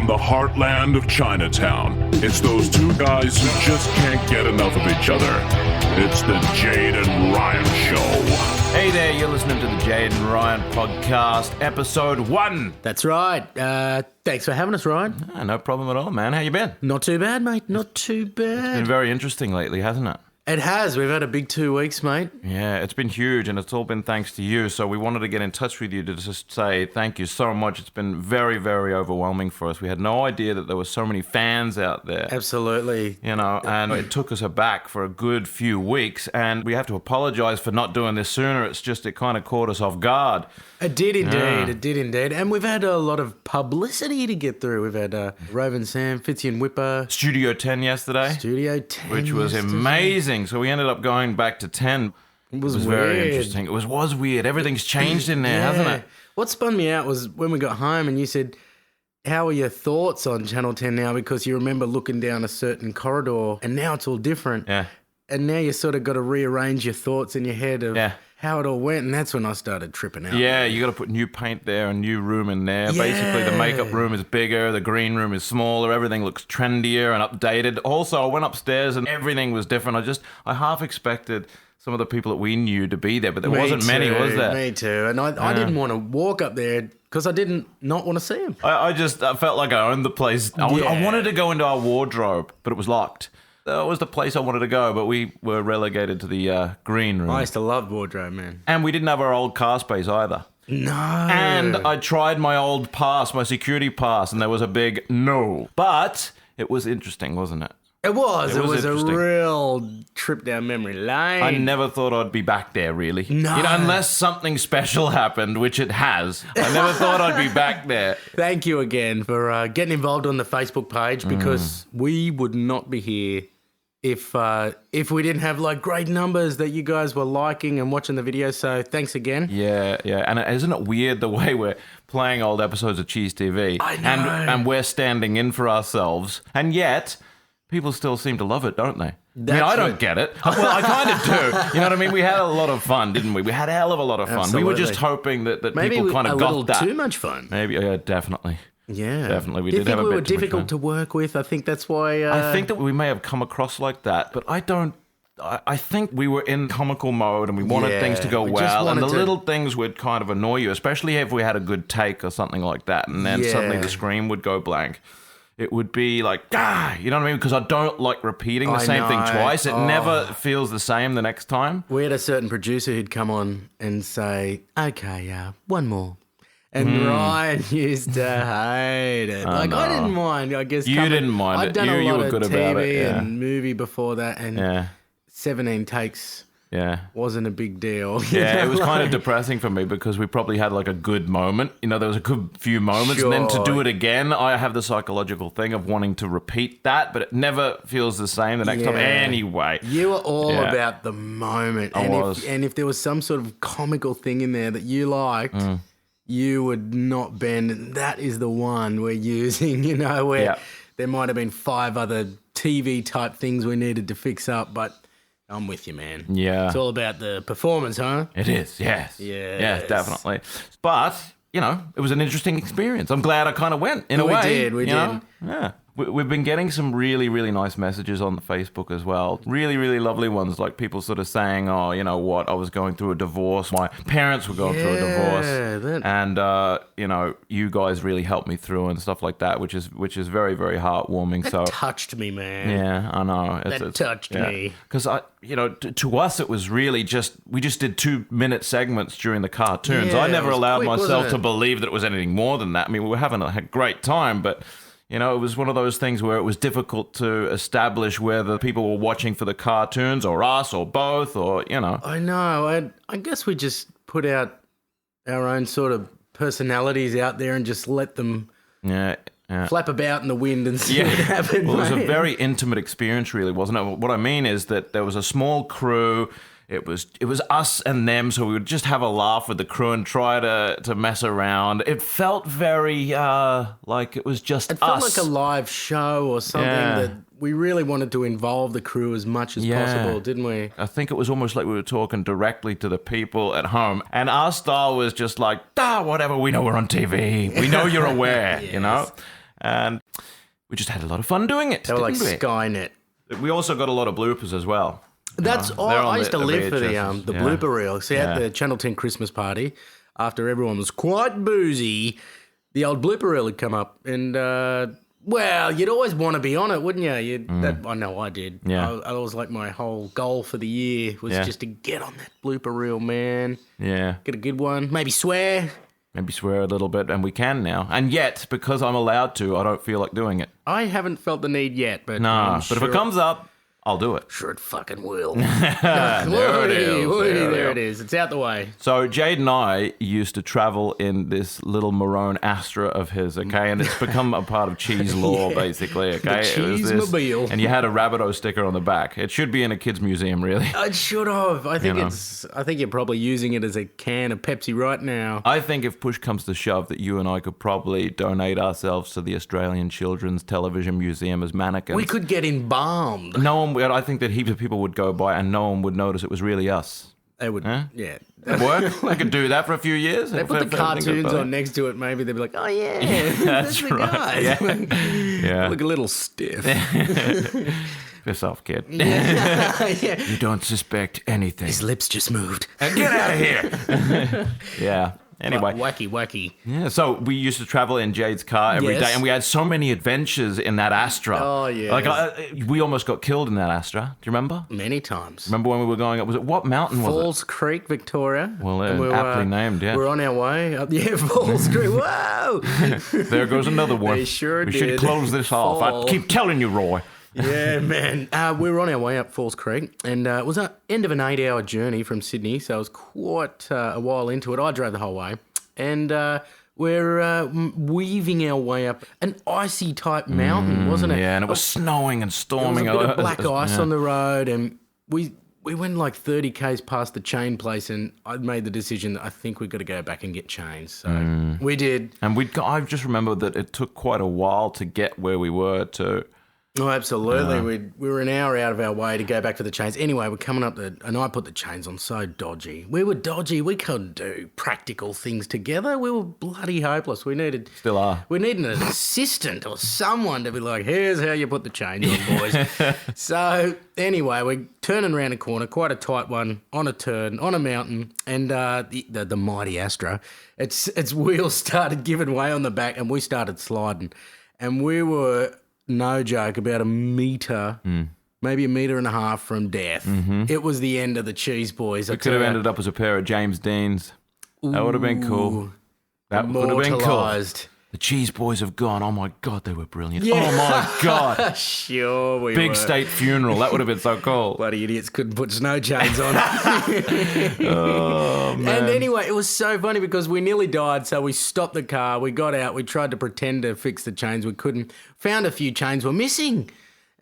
the heartland of Chinatown. It's those two guys who just can't get enough of each other. It's the Jade and Ryan Show. Hey there, you're listening to the Jade and Ryan podcast, episode 1. That's right. Thanks for having us, Ryan. No problem at all, man. How you been? Not too bad, mate. Not too bad. It's been very interesting lately, hasn't it? It has. We've had a big 2 weeks, mate. Yeah, it's been huge, and it's all been thanks to you. So we wanted to get in touch with you to just say thank you so much. It's been very, very overwhelming for us. We had no idea that there were so many fans out there. Absolutely. You know, and it took us aback for a good few weeks, and we have to apologize for not doing this sooner. It's just, it kind of caught us off guard. It did indeed. It did indeed. And we've had a lot of publicity to get through. We've had Rovin Sam, Fitzy and Whipper. Studio 10 yesterday. Studio 10 which was amazing. So we ended up going back to 10. It was very weird. interesting. It was weird. Everything's changed in there, hasn't it? What spun me out was when we got home and you said, how are your thoughts on Channel 10 now? Because you remember looking down a certain corridor and now it's all different. Yeah. And now you sort of got to rearrange your thoughts in your head of how it all went. And that's when I started tripping out. Yeah, you got to put new paint there, a new room in there. Yeah. Basically, the makeup room is bigger, the green room is smaller, everything looks trendier and updated. Also, I went upstairs and everything was different. I half expected some of the people that we knew to be there, but there wasn't many, was there? Me too. And I didn't want to walk up there because I didn't not want to see him. I felt like I owned the place. I wanted to go into our wardrobe, but it was locked. That was the place I wanted to go, but we were relegated to the green room. I used to love wardrobe, man. And we didn't have our old car space either. No. And I tried my old pass, my security pass, and there was a big no. But it was interesting, wasn't it? It was a interesting. real trip down memory lane. I never thought I'd be back there, really. No. You know, unless something special happened, which it has. I never thought I'd be back there. Thank you again for getting involved on the Facebook page because we would not be here if we didn't have like great numbers that you guys were liking and watching the videos. So thanks again. Yeah. And isn't it weird the way we're playing old episodes of Cheez TV? I know. And we're standing in for ourselves, and yet people still seem to love it, don't they? I don't get it. Well, I kind of do. You know what I mean? We had a lot of fun, didn't we? We had a hell of a lot of fun. Absolutely. We were just hoping that Maybe people kind of got that. a little too much fun. Maybe, yeah, definitely. Yeah. Definitely. We Do you did think have a we bit were too much difficult fun. to work with? I think that's why... I think that we may have come across like that, but I don't... I think we were in comical mode and we wanted things to go we just well, and the wanted to- little things would kind of annoy you, especially if we had a good take or something like that, and then suddenly the screen would go blank. It would be like, you know what I mean? Because I don't like repeating the same thing twice. It never feels the same the next time. We had a certain producer who'd come on and say, okay, one more. And Ryan used to hate it. I didn't mind. I guess You didn't mind I'd it. done a You lot were of good TV about it, yeah. and movie before that, and 17 takes wasn't a big deal. Yeah, it was kind of depressing for me because we probably had like a good moment. You know, there was a good few moments. And then to do it again, I have the psychological thing of wanting to repeat that, but it never feels the same the next time. Anyway. You were all about the moment. I was. And if there was some sort of comical thing in there that you liked, you would not bend. And that is the one we're using, you know, where there might have been 5 other TV type things we needed to fix up, but I'm with you, man. Yeah. It's all about the performance, huh? It is, yes. Yes. Yeah, definitely. But, you know, it was an interesting experience. I'm glad I kind of went in a way. We did. know? Yeah. We've been getting some really, really nice messages on the Facebook as well. Really, really lovely ones, like people sort of saying, oh, you know what, I was going through a divorce. My parents were going through a divorce. And, you know, you guys really helped me through and stuff like that, which is very, very heartwarming. That touched me, man. Yeah, I know. That touched me. Because, to us, it was really we just did 2-minute segments during the cartoons. Yeah, I never it was allowed quick, myself wasn't to it? believe that it was anything more than that. I mean, we were having a great time, but... You know, it was one of those things where it was difficult to establish whether people were watching for the cartoons or us or both or, you know. I know. I guess we just put out our own sort of personalities out there and just let them flap about in the wind and see what happened. Well, it was a very intimate experience, really, wasn't it? What I mean is that there was a small crew. It was us and them, so we would just have a laugh with the crew and try to mess around. It felt very like it was just us. It felt like a live show or something that we really wanted to involve the crew as much as possible, didn't we? I think it was almost like we were talking directly to the people at home. And our style was just like, whatever, we know we're on TV. We know you're aware, you know? And we just had a lot of fun doing it. They were like didn't we? Skynet. We also got a lot of bloopers as well. That's all. I used to live for the blooper reel. See, at the Channel 10 Christmas party, after everyone was quite boozy, the old blooper reel would come up, and well, you'd always want to be on it, wouldn't you? I know I did. Yeah. I was like, my whole goal for the year was just to get on that blooper reel, man. Yeah. Get a good one. Maybe swear. Maybe swear a little bit, and we can now. And yet, because I'm allowed to, I don't feel like doing it. I haven't felt the need yet, but Nah, but if it comes up, I'll do it. Sure it fucking will. There it is. There it is. It's out the way. So Jade and I used to travel in this little maroon Astra of his, okay? And it's become a part of Cheez lore, basically, okay? Cheez-mobile. And you had a Rabbitoh sticker on the back. It should be in a kid's museum, really. It should have. I think I think you're probably using it as a can of Pepsi right now. I think if push comes to shove, that you and I could probably donate ourselves to the Australian Children's Television Museum as mannequins. We could get embalmed. No one. I think that heaps of people would go by and no one would notice it was really us. They would, Huh? yeah. It'd work. I could do that for a few years. They put the cartoons on next to it, maybe they'd be like, oh yeah, that's the guy. Yeah. Look a little stiff. Piss off, kid. Yeah. You don't suspect anything. His lips just moved. Get out of here. Yeah. Anyway. Wacky. Yeah, so we used to travel in Jade's car every day, and we had so many adventures in that Astra. Oh, yeah. Like, we almost got killed in that Astra. Do you remember? Many times. Remember when we were going up? Was it what mountain was it? Falls Creek, Victoria. Well, aptly named, yeah. We're on our way up. Yeah, Falls Creek. Whoa! There goes another one. They sure we did. should close this off. I keep telling you, Roy. Yeah, man. We were on our way up Falls Creek, and it was the end of an 8-hour journey from Sydney, so it was quite a while into it. I drove the whole way, and we're weaving our way up an icy type mountain, wasn't it? Yeah, and it was snowing and storming. There was a bit of black ice on the road, and we went like 30 k's past the chain place, and I made the decision that I think we've got to go back and get chains. So we did. And I just remember that it took quite a while to get where we were to. Oh, absolutely. We were an hour out of our way to go back for the chains. Anyway, we're coming up and I put the chains on so dodgy. We were dodgy. We couldn't do practical things together. We were bloody hopeless. Still are. We needed an assistant or someone to be like, here's how you put the chains on, boys. So anyway, we're turning around a corner, quite a tight one, on a turn, on a mountain, and the mighty Astra, its wheels started giving way on the back, and we started sliding. And we were... no joke, about a metre, maybe a metre and a half from death. It was the end of the Cheez Boys. We could have ended up as a pair of James Deans. That would have been cool. That would have been cool. The Cheez Boys have gone. Oh my God, they were brilliant. Yeah. Oh my God. Sure we Big were. state funeral. That would have been so cool. Bloody idiots couldn't put snow chains on. Oh, man. And anyway, it was so funny because we nearly died, so we stopped the car, we got out, we tried to pretend to fix the chains, we couldn't. Found a few chains were missing.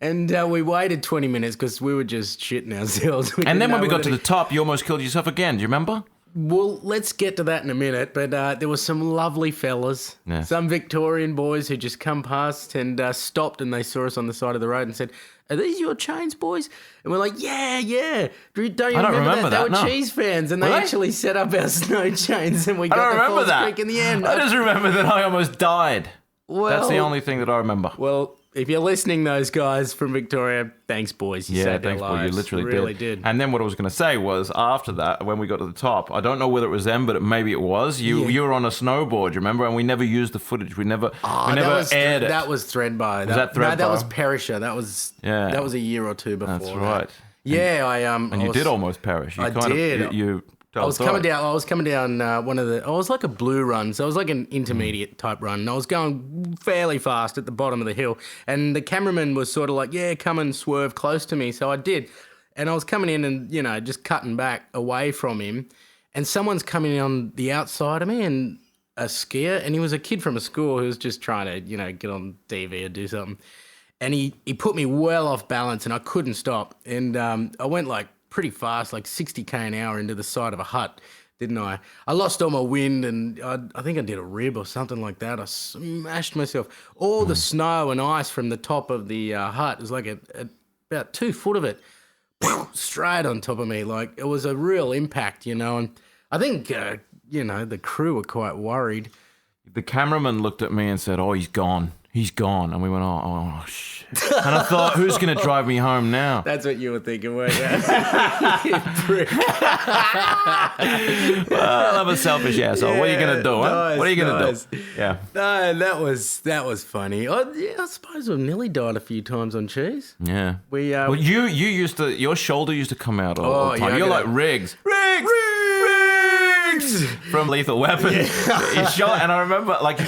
And we waited 20 minutes because we were just shitting ourselves. And then when we got to the top, you almost killed yourself again. Do you remember? Well, let's get to that in a minute, but there were some lovely fellas, some Victorian boys who just come past and stopped, and they saw us on the side of the road and said, are these your chains, boys? And we're like, yeah. Don't you remember that? They were Cheez fans, and they actually set up our snow chains, and we got the Falls Creek in the end. I just remember that I almost died. Well, that's the only thing that I remember. Well, if you're listening, those guys from Victoria, thanks, boys. You saved our lives. You literally really did. And then what I was going to say was, after that, when we got to the top, I don't know whether it was them, but maybe it was. You were on a snowboard, you remember? And we never used the footage. We never aired it. That was Threadby. Was that Threadby? No, that was Perisher. That was a year or two before. That's right. Yeah, And you did almost perish. I did. I was coming down one of the. I was like a blue run, so it was like an intermediate type run. And I was going fairly fast at the bottom of the hill, and the cameraman was sort of like, "Yeah, come and swerve close to me." So I did, and I was coming in and just cutting back away from him, and someone's coming in on the outside of me and a skier, and he was a kid from a school who was just trying to get on TV or do something, and he put me well off balance, and I couldn't stop, and I went like pretty fast, like 60k an hour into the side of a hut, didn't I? I lost all my wind, and I think I did a rib or something like that. I smashed myself. All the snow and ice from the top of the hut, it was like about 2 foot of it, straight on top of me. Like, it was a real impact, and I think, the crew were quite worried. The cameraman looked at me and said, "Oh, he's gone. he's gone. And we went, oh shit. And I thought, who's going to drive me home now? That's what you were thinking, weren't you? Well, I'm a selfish asshole. What are you going to do? Huh? What are you going to do? Yeah. No, that was funny. I suppose we've nearly died a few times on Cheez. Yeah. Well, you used to, your shoulder used to come out all the time. yeah, You're like Riggs. From Lethal Weapon. Yeah. You shot, and I remember, like,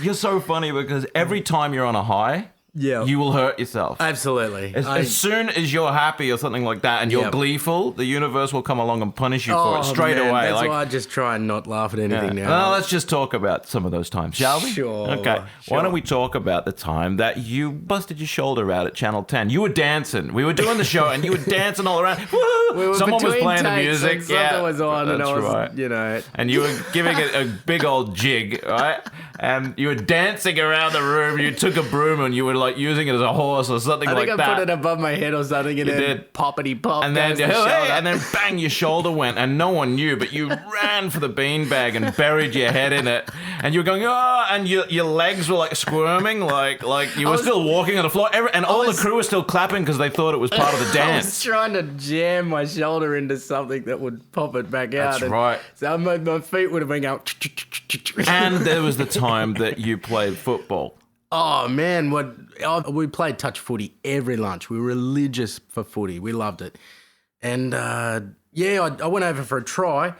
you're so funny because every time you're on a high, you will hurt yourself. Absolutely. As soon as you're happy or something like that and you're gleeful, the universe will come along and punish you for it straight away. That's why I just try and not laugh at anything now. Well, let's just talk about some of those times, shall we? Sure. Okay. Why don't we talk about the time that you busted your shoulder out at Channel 10? You were dancing. We were doing the show and you were dancing all around. Woo! Someone was playing the music. Something was on and I was, right. you know. And you were giving it a big old jig, right? And you were dancing around the room. You took a broom and you were like using it as a horse or something like that. I think I put it above my head or something and then poppity pop. And then, and then bang, your shoulder went and no one knew, but you ran for the beanbag and buried your head in it. And you were going, and your legs were like squirming, like you were still walking on the floor. And all the crew was still clapping because they thought it was part of the dance. I was trying to jam my shoulder into something that would pop it back out. That's right. So my feet would have been going. And there was the time that you played football. Oh, man, we played touch footy every lunch. We were religious for footy. We loved it. And, I went over for a try,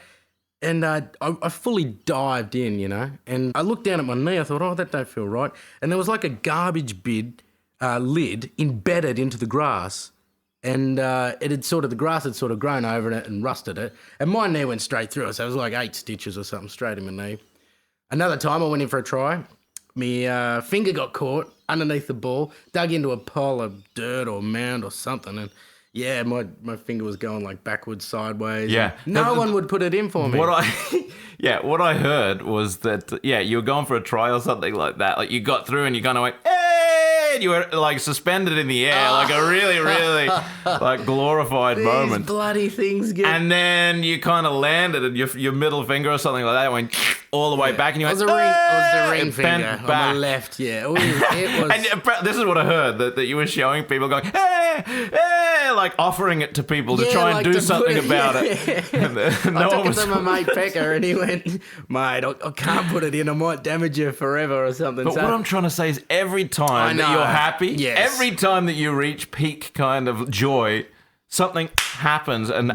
and I fully dived in, you know. And I looked down at my knee. I thought, that don't feel right. And there was like a garbage bin lid embedded into the grass. And the grass had sort of grown over it and rusted it. And my knee went straight through it. So it was like 8 stitches or something straight in my knee. Another time I went in for a try. My finger got caught underneath the ball, dug into a pile of dirt or mound or something, and my finger was going like backwards, sideways. Yeah, no one would put it in for me. What I heard was that you were going for a try or something like that. Like you got through and you kind of went, hey, and you were like suspended in the air, like a really, really like glorified moment. These bloody things get. And then you kind of landed, and your middle finger or something like that went all the way back, and you went. It was the ring finger on back. my left. Yeah, it was. And this is what I heard that you were showing people going, hey, like offering it to people to try and do something about it. And I took it to my mate Pecker, and he went, mate, I can't put it in. I might damage you forever or something. But what I'm trying to say is every time that you're happy, every time that you reach peak kind of joy, something happens and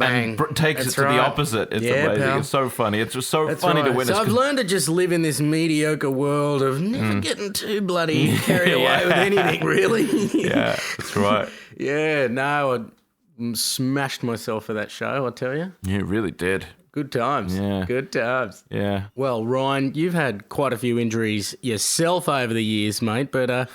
takes it to the opposite. It's amazing. Pal. It's so funny. It's just so funny to witness. So I've learned to just live in this mediocre world of never getting too bloody carried away with anything, really. Yeah, that's right. I smashed myself for that show, I tell you. You really did. Good times. Yeah. Good times. Yeah. Well, Ryan, you've had quite a few injuries yourself over the years, mate, but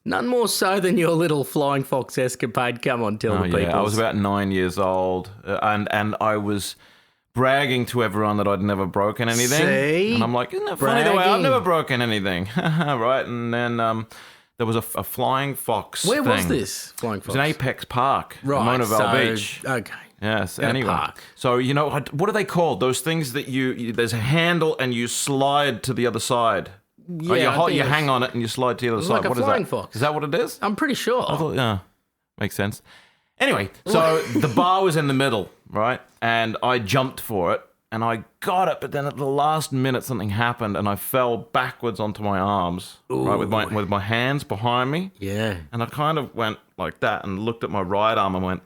none more so than your little flying fox escapade. Come on, tell the people. Yeah, I was about 9 years old, and I was bragging to everyone that I'd never broken anything. See? And I'm like, isn't it funny the way I've never broken anything? Right? And then there was a flying fox Where was this flying fox? It was in Apex Park, Monavale Beach. Okay. Yes, anyway. Park. So, what are they called? Those things that there's a handle and you slide to the other side. Yeah, you hang on it and you slide to the other side. Like what a is flying that? fox. Is that what it is? I'm pretty sure. I thought, makes sense. Anyway, so the bar was in the middle, right? And I jumped for it and I got it, but then at the last minute something happened and I fell backwards onto my arms, right, with my hands behind me. Yeah. And I kind of went like that and looked at my right arm and went,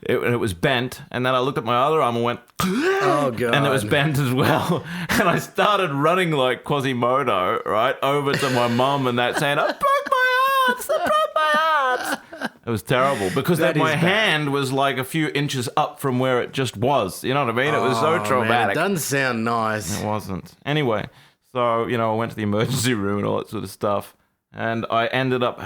it was bent. And then I looked at my other arm and went, oh, God. And it was bent as well. And I started running like Quasimodo, right, over to my mum and that saying, I broke my arms, I broke my arms. It was terrible because my hand was like a few inches up from where it just was. You know what I mean? It was so traumatic. Man, it doesn't sound nice. It wasn't. Anyway, so, I went to the emergency room and all that sort of stuff. And I ended up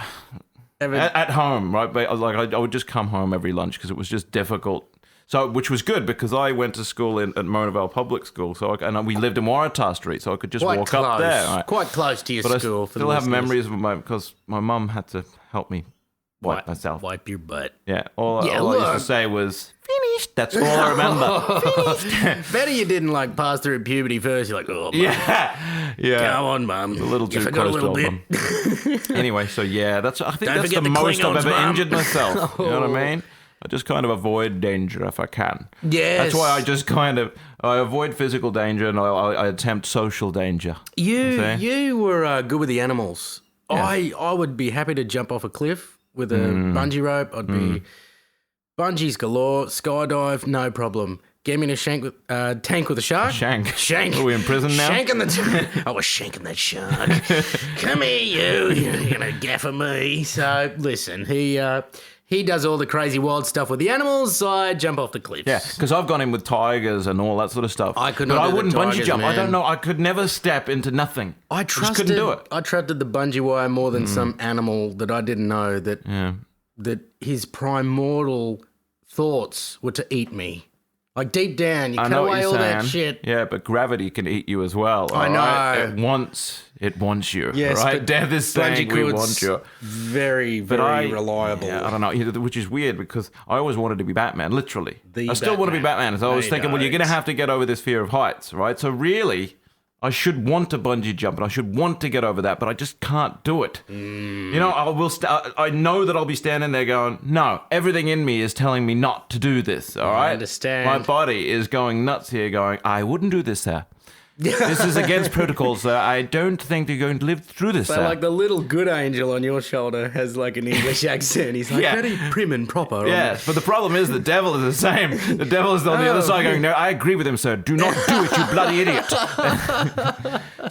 at home, right? But I was like, I would just come home every lunch because it was just difficult. So, which was good because I went to school at Monavale Public School. So, and we lived in Waratah Street, so I could just walk up there. Right? Quite close to your school. But I still have memories of because my mum had to help me wipe myself. Wipe your butt. Yeah. All I used to say was, Finny finished. That's all I remember. Finished. Better you didn't like pass through puberty first. You're like, oh, Mum. Yeah. Come on, Mum. A little too You forgot close a little to bit. them. Anyway, so yeah, I think Don't that's forget the the most I've Klingons, ever Mum. injured myself. You know what I mean? I just kind of avoid danger if I can. Yes. That's why I just kind of I avoid physical danger and I attempt social danger. You were good with the animals. Yeah. I would be happy to jump off a cliff with a bungee rope. I'd be bungees galore, skydive, no problem. Get me in a tank with a shark. Shank. Shank. Are we in prison now? Shanking I was shanking that shark. Come here, you. You're going to gaffer me. So, listen, he does all the crazy wild stuff with the animals, so I jump off the cliffs. Yeah, because I've gone in with tigers and all that sort of stuff. I could but not I do the wouldn't bungee tigers, jump. I man. don't know. I could never step into nothing. I just couldn't do it. I trusted the bungee wire more than some animal that I didn't know that his primordial thoughts were to eat me. Like deep down, you I cut know what away you're all saying. that shit. Yeah, but gravity can eat you as well. I know. Right? It wants you. Yes, right? but Death is saying we Bandicoot's want you. Very, very reliable. Yeah, I don't know, which is weird because I always wanted to be Batman, literally. The I still want to be Batman. Batman. So I was thinking, well, you're going to have to get over this fear of heights, right? So really, I should want to bungee jump and I should want to get over that, but I just can't do it. You know, I know that I'll be standing there going, no, everything in me is telling me not to do this, all right? I understand. My body is going nuts here going, I wouldn't do this, sir. This is against protocol, sir. I don't think you're going to live through this, But sir. like the little good angel on your shoulder has like an English accent. He's like very prim and proper. Yes, but the problem is the devil is the same. The devil is on the other side going, no, I agree with him, sir. Do not do it, you bloody idiot.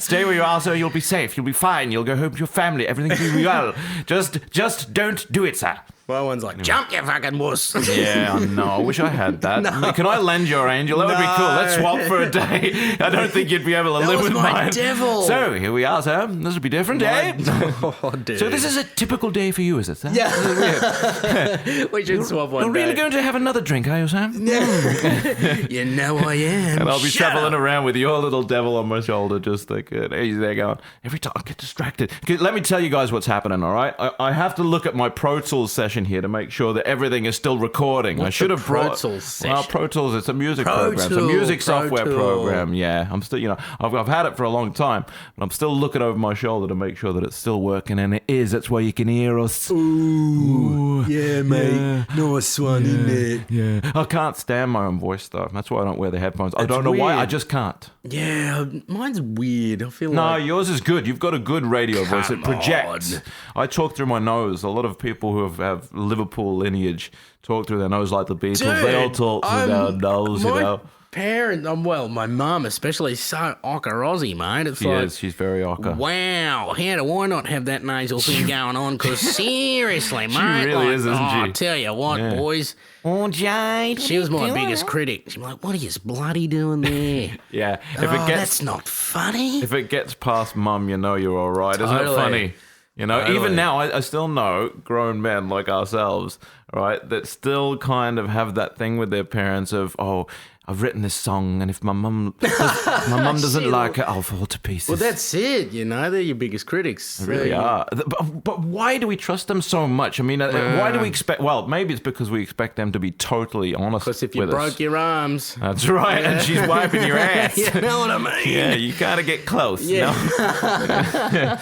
Stay where you are, sir. You'll be safe. You'll be fine. You'll go home to your family. Everything will be well. Just don't do it, sir. My one's like, jump, you fucking wuss. Yeah, I know. I wish I had that. No. Can I lend your angel? That would be cool. Let's swap for a day. I don't think you'd be able to live with my mine. devil. So, here we are, sir. This will be different, eh? Oh, dude. So this is a typical day for you, is it, sir? Yeah. We should swap one You're day. really going to have another drink, are you, Sam? You know I am. And I'll be Shut traveling up. around with your little devil on my shoulder, just thinking, he's there going, every time I get distracted. Let me tell you guys what's happening, all right? I have to look at my Pro Tools session here to make sure that everything is still recording. I should have Pro brought Tools session? Well, Pro Tools, it's a music Pro program. It's a Tool, music Pro software Tool. program. Yeah, I'm still, I've had it for a long time, but I'm still looking over my shoulder to make sure that it's still working, and it is. That's why you can hear us. Ooh. Yeah, mate. Nice one, isn't it? Yeah. I can't stand my own voice, though. That's why I don't wear the headphones. I don't know why. I weird. just can't. Yeah, mine's weird. I feel No, like... yours is good. You've got a good radio voice. It Come projects. on. I talk through my nose. A lot of people who have Liverpool lineage talk through their nose like the Beatles. They all talk through their nose, my my mum especially, is so ochre Aussie, mate. It's like, She's very ochre. wow, how do I not have that nasal thing going on? Because seriously, mate. really is, isn't she? I tell you what, boys. Oh, Jade. She was my biggest critic. She's like, what are you bloody doing there? Yeah. That's not funny. If it gets past mum, you know you're all right. Isn't it Totally. funny? You know, Totally. even now, I still know grown men like ourselves, right, that still kind of have that thing with their parents of, oh, I've written this song, and if my mum doesn't like it, I'll fall to pieces. Well, that's it. They're your biggest critics. They really are. But why do we trust them so much? I mean, why do we expect... Well, maybe it's because we expect them to be totally honest with us. Because if you broke your arms... That's right, and she's wiping your ass. You know what I mean? Yeah, you gotta get close. Yeah. No?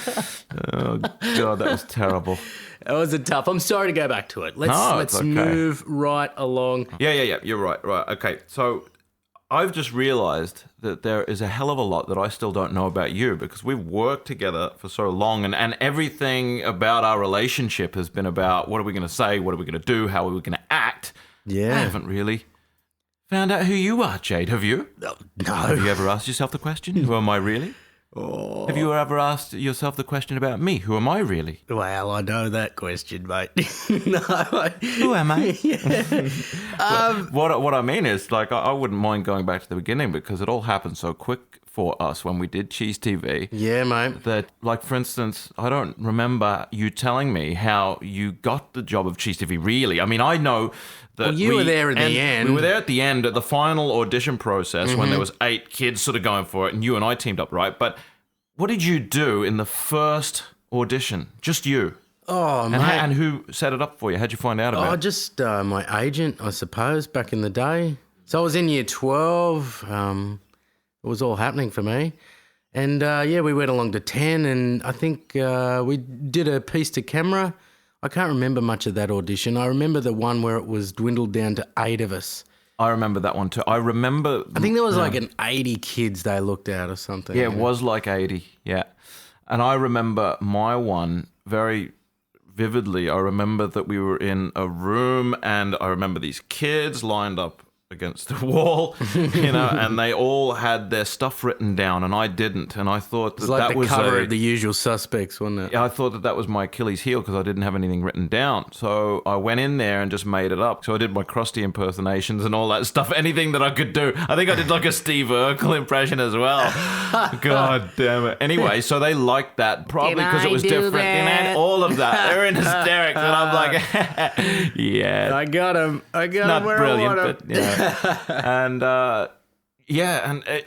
Oh, God, that was terrible. That was tough. I'm sorry to go back to it. Let's okay. move right along. Yeah, you're right. Okay, so I've just realized that there is a hell of a lot that I still don't know about you because we've worked together for so long and everything about our relationship has been about what are we going to say, what are we going to do, how are we going to act. Yeah. I haven't really found out who you are, Jade, have you? No. Have you ever asked yourself the question, who am I really? Oh. Have you ever asked yourself the question about me, who am I really? Well, I know that question, mate. No. Who am I? Yeah. What I mean is, like, I wouldn't mind going back to the beginning because it all happened so quick for us when we did Cheez TV. Yeah, mate. That, like, for instance, I don't remember you telling me how you got the job of Cheez TV, really. I mean, I know that Well, you were there at the end. We were there at the end at the final audition process when there was 8 kids sort of going for it, and you and I teamed up, right? But what did you do in the first audition? Just you. Oh, mate. And who set it up for you? How'd you find out about it? Just my agent, I suppose, back in the day. So I was in year 12. It was all happening for me. And, we went along to 10, and I think we did a piece to camera. I can't remember much of that audition. I remember the one where it was dwindled down to 8 of us. I remember that one too. I think there was like an 80 kids they looked at or something. Yeah, it was like 80, yeah. And I remember my one very vividly. I remember that we were in a room and I remember these kids lined up against the wall, and they all had their stuff written down and I didn't. And I thought that that was the cover of The Usual Suspects, wasn't it? Yeah, I thought that was my Achilles heel because I didn't have anything written down. So I went in there and just made it up. So I did my Krusty impersonations and all that stuff, anything that I could do. I think I did like a Steve Urkel impression as well. God damn it. Anyway, so they liked that probably because it was different. And all of that. They're in hysterics and I'm like, yeah. I got him. Not where brilliant, I want him. but and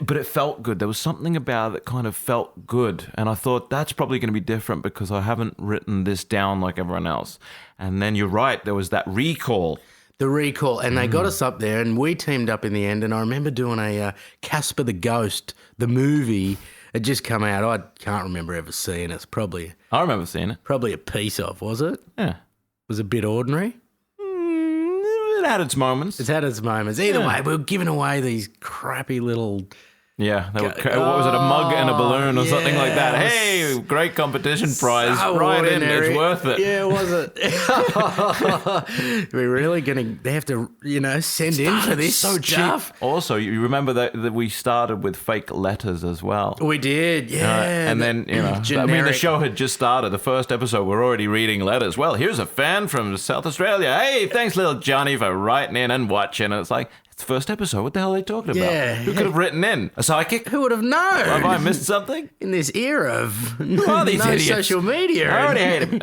but it felt good. There was something about it that kind of felt good, and I thought that's probably going to be different because I haven't written this down like everyone else. And then you're right, there was that recall. The recall, and they got us up there, and we teamed up in the end. And I remember doing a Casper the Ghost, the movie. It just come out. I can't remember ever seeing it. It's I remember seeing it. Probably a piece of, was it? Yeah. It was a bit ordinary. It had its moments. It's had its moments. Either way, we were giving away these crappy little... Yeah, what was it, a mug and a balloon or something like that? Hey, great competition prize. So right ordinary. in, it's worth it. Yeah, was it? We're really they have to, send in for this so stuff. Cheap. Also, you remember that we started with fake letters as well. We did, yeah. And then, the show had just started. The first episode, we're already reading letters. Well, here's a fan from South Australia. Hey, thanks, little Johnny, for writing in and watching. And it's like, it's the first episode. What the hell are they talking about? Yeah. Who could have written in? A psychic? Who would have known? Have I missed something? In this era of these idiots? Social media. I already hate him.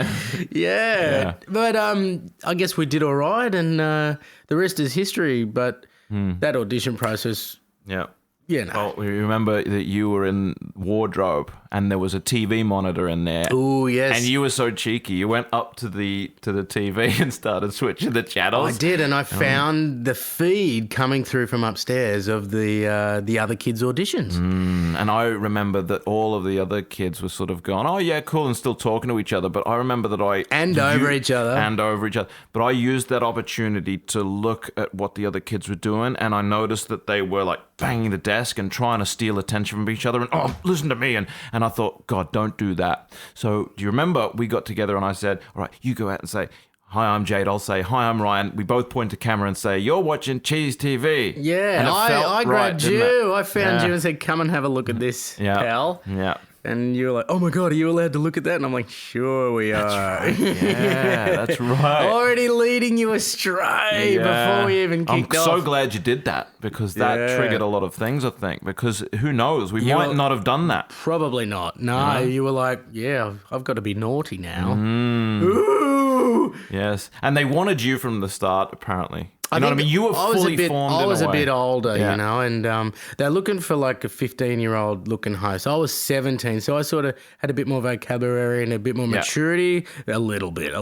Yeah. But I guess we did all right, and the rest is history. But that audition process... Yeah. Well, we remember that you were in wardrobe and there was a TV monitor in there. Oh, yes. And you were so cheeky. You went up to the TV and started switching the channels. I did, and I found the feed coming through from upstairs of the other kids' auditions. And I remember that all of the other kids were sort of going, oh, yeah, cool, and still talking to each other. But I remember that over each other. But I used that opportunity to look at what the other kids were doing, and I noticed that they were like banging the desk and trying to steal attention from each other and, oh, listen to me. And I thought, God, don't do that. So do you remember we got together and I said, all right, you go out and say, hi, I'm Jade. I'll say, hi, I'm Ryan. We both point to camera and say, you're watching Cheez TV. Yeah, and I grabbed you. I found you and said, come and have a look at this, pal. Yeah. And you were like, oh my God, are you allowed to look at that? And I'm like, sure we are. Right. Yeah, that's right. Already leading you astray before we even kicked off. I'm so glad you did that because that triggered a lot of things, I think. Because who knows? We might not have done that. Probably not. No, you were like, yeah, I've got to be naughty now. Ooh. Yes. And they wanted you from the start, apparently. You know what I mean? You were fully formed. I was a bit older, and they're looking for like a 15-year-old looking host. I was 17, so I sort of had a bit more vocabulary and a bit more maturity, a little bit,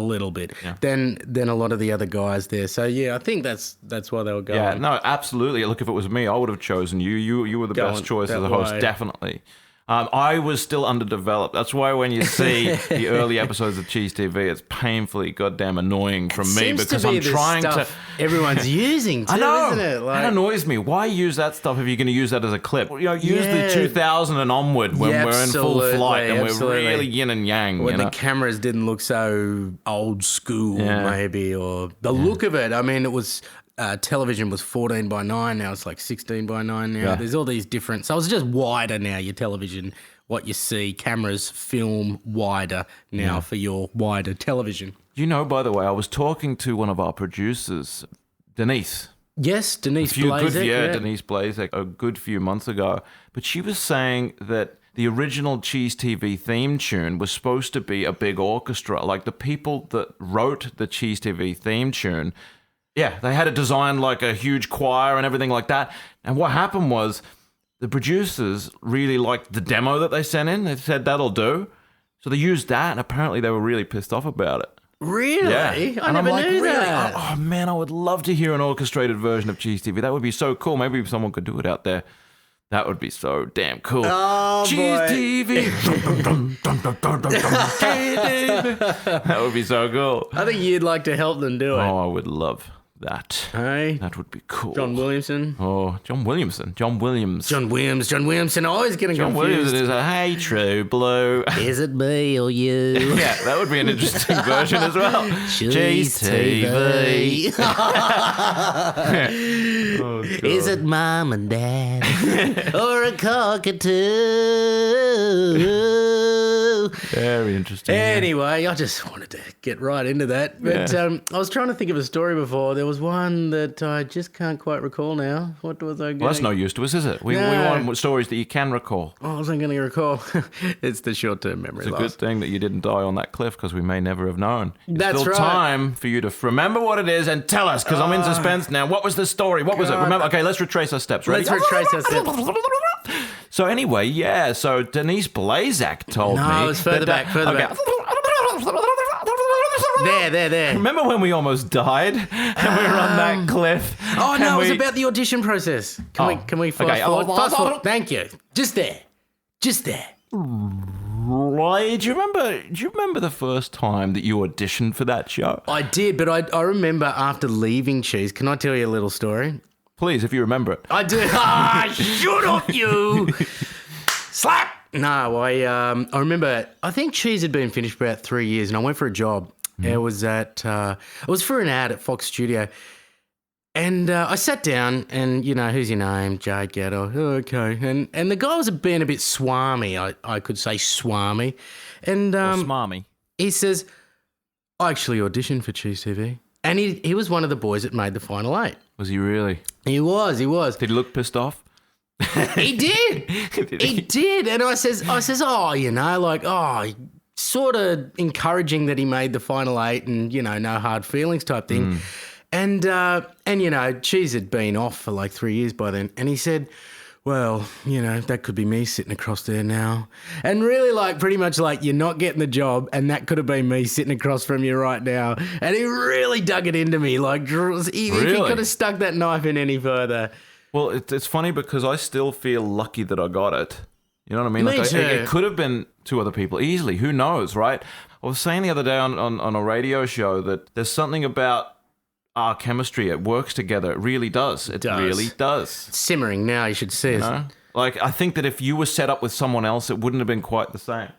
than a lot of the other guys there. So yeah, I think that's why they were going. Yeah, no, absolutely. Look, if it was me, I would have chosen you. You were the best choice as a host, definitely. I was still underdeveloped. That's why when you see the early episodes of Cheez TV, it's painfully goddamn annoying from me because I'm trying to. Everyone's using too, I know. Isn't it? That annoys me. Why use that stuff if you're going to use that as a clip? Use the 2000 and onward when we're in full flight and we're really yin and yang. When the cameras didn't look so old school, maybe, or the look of it. I mean, it was. Television was 14:9, now it's like 16:9 now. Yeah. There's all these different... So it's just wider now, your television, what you see. Cameras film wider now for your wider television. By the way, I was talking to one of our producers, Denise. Yes, Denise Blazek. Denise Blazek, a good few months ago. But she was saying that the original Cheez TV theme tune was supposed to be a big orchestra. Like the people that wrote the Cheez TV theme tune... Yeah, they had it designed like a huge choir and everything like that. And what happened was the producers really liked the demo that they sent in. They said, that'll do. So they used that, and apparently they were really pissed off about it. Really? Yeah. I never knew that. Oh, man, I would love to hear an orchestrated version of Cheez TV. That would be so cool. Maybe if someone could do it out there. That would be so damn cool. Oh, Cheez boy. TV. That would be so cool. I think you'd like to help them do it. Oh, I would love that. Hey? That would be cool. John Williamson. Oh, John Williamson. John Williams. John Williamson. Always getting John confused. Williamson is a hey, true blue. Is it me or you? Yeah, that would be an interesting version as well. Cheez TV. Oh, God. Is it mom and dad or a cockatoo? Very interesting. Anyway, I just wanted to get right into that. But I was trying to think of a story before. There was one that I just can't quite recall now. What was I going Well, that's no use to us, is it? We want stories that you can recall. I wasn't going to recall. It's the short-term memory It's a loss. good thing that you didn't die on that cliff because we may never have known. It's That's still right. time for you to remember what it is and tell us because I'm in suspense now. What was the story? What was it? Remember? Okay, let's retrace our steps. Ready? Let's retrace our steps. So anyway, yeah. So Denise Blazak told me. No, it was further back. Okay. There. Remember when we almost died and we were on that cliff? Oh, no, and it was we- about the audition process. Can we fast Okay, forward? fast forward. Thank you. Just there. Right. Do you remember the first time that you auditioned for that show? I did, but I remember after leaving Cheez. Can I tell you a little story? Please, if you remember it. I did. Shut up, you! Slap! No, I remember. I think Cheez had been finished for about 3 years, and I went for a job. It was it was for an ad at Fox Studio, and I sat down, and who's your name? Jade Ghetto. Oh, okay, and the guy was being a bit swami. I could say swami, and Smarmy. he says, "I actually auditioned for Cheez TV," and he was one of the boys that made the final 8. Was he really? He was. Did he look pissed off? He did. He did. And I says, sort of encouraging that he made the final 8 and, no hard feelings type thing. And Cheez had been off for like 3 years by then. And he said, well, that could be me sitting across there now. And really pretty much you're not getting the job and that could have been me sitting across from you right now. And he really dug it into me. If he could have stuck that knife in any further. Well, it's funny because I still feel lucky that I got it. You know what I mean? Me too. It could have been 2 other people easily. Who knows, right? I was saying the other day on a radio show that there's something about our chemistry. It works together. It really does. It really does. It's simmering now, you should see it. No? I think that if you were set up with someone else, it wouldn't have been quite the same.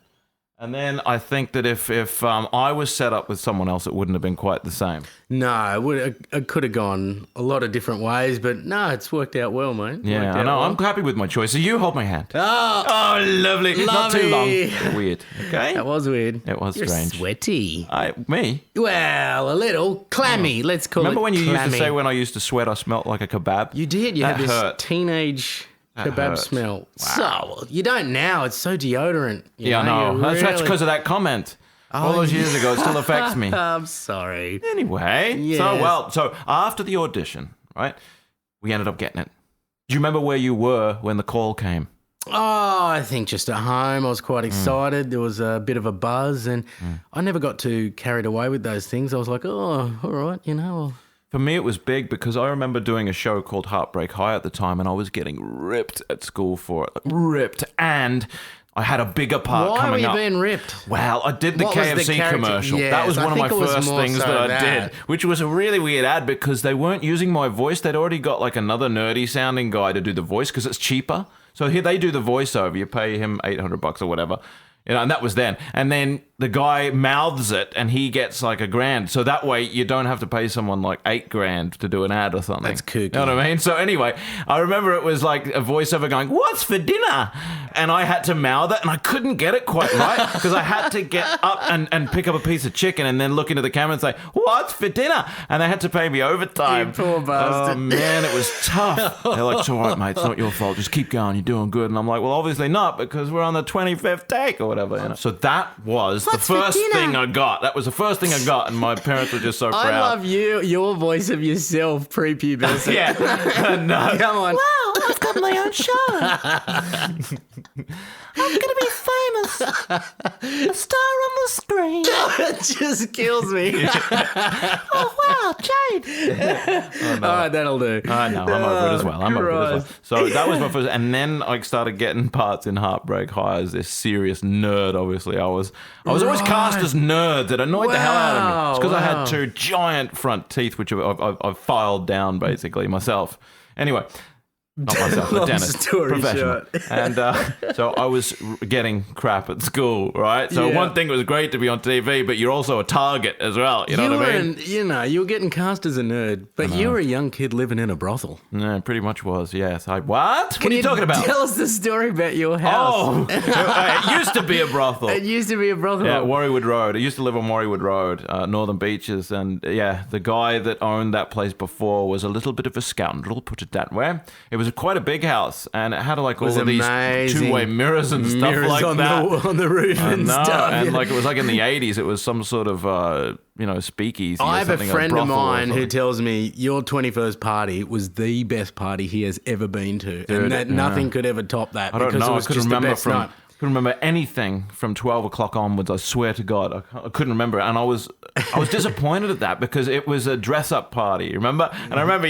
And then I think that if I was set up with someone else, it wouldn't have been quite the same. No, it could have gone a lot of different ways, but no, it's worked out well, mate. Yeah, I know. I'm happy with my choice. So you hold my hand. Oh, lovely. Not too long. lovely. Weird. Okay. That was weird. It was You're strange. sweaty. Me? Well, a little clammy. Let's call Remember it when you clammy. used to say when I used to sweat, I smelt like a kebab? You did. You That had this hurt. teenage kebab hurt. smell. So you don't now. It's so deodorant. Yeah, I know. That's because of that comment. All those years ago, it still affects me. I'm sorry. Anyway, Yes. so after the audition, right, we ended up getting it. Do you remember where you were when the call came? Oh, I think just at home. I was quite excited. There was a bit of a buzz, and I never got too carried away with those things. I was like, oh, all right, For me, it was big because I remember doing a show called Heartbreak High at the time, and I was getting ripped at school for it. Ripped. And I had a bigger part Why were coming you up. being ripped? Well, I did the What was the KFC character? commercial. Yes, that was I one of my think it was first more things so that I that. did, which was a really weird ad because they weren't using my voice. They'd already got another nerdy sounding guy to do the voice because it's cheaper. So here they do the voiceover. You pay him $800 or whatever. And that was then. And then the guy mouths it and he gets $1,000. So that way you don't have to pay someone $8,000 to do an ad or something. That's kooky. You know what I mean? So anyway, I remember it was a voiceover going, "What's for dinner?" And I had to mouth it and I couldn't get it quite right because I had to get up and pick up a piece of chicken and then look into the camera and say, "What's for dinner?" And they had to pay me overtime. You poor bastard. Oh man, it was tough. They're like, "It's all right, mate. It's not your fault. Just keep going. You're doing good." And I'm like, "Well, obviously not because we're on the 25th take or whatever." So that was What's the for first dinner? thing I got. That was the first thing I got, and my parents were just so proud. I love your voice of yourself pre-pubescent. Yeah, no. Come on. Wow. I've got my own show. I'm going to be famous. A star on the screen. It just kills me. Oh, wow, Jade. All right, that'll do. I know, I'm over it as well. I'm over it as well. So that was my first, and then I started getting parts in Heartbreak High as this serious nerd. Obviously, I was always cast as nerds. It annoyed the hell out of me. It's because I had two giant front teeth, which I've filed down basically myself. Anyway. Not myself, the dentist, professional. And so I was getting crap at school, right? So one thing was great to be on TV, but you're also a target as well. You know what I mean? You were getting cast as a nerd, but you were a young kid living in a brothel. No, pretty much was, yes. What? What are you talking about? Tell us the story about your house. Oh, it used to be a brothel. It used to be a brothel. Yeah, Warriewood Road. I used to live on Warriewood Road, Northern Beaches. And the guy that owned that place before was a little bit of a scoundrel, put it that way. It was quite a big house, and it had like all of these two-way mirrors and stuff like that on the roof and stuff. And like it was like in the 80s, it was some sort of speakeasy. I have a friend of mine who who tells me your 21st party was the best party he has ever been to, and that nothing could ever top that. I don't know. It was I couldn't just remember the best night. couldn't remember anything from 12 o'clock onwards. I swear to God, I couldn't remember. And I was disappointed at that because it was a dress-up party, remember? And I remember,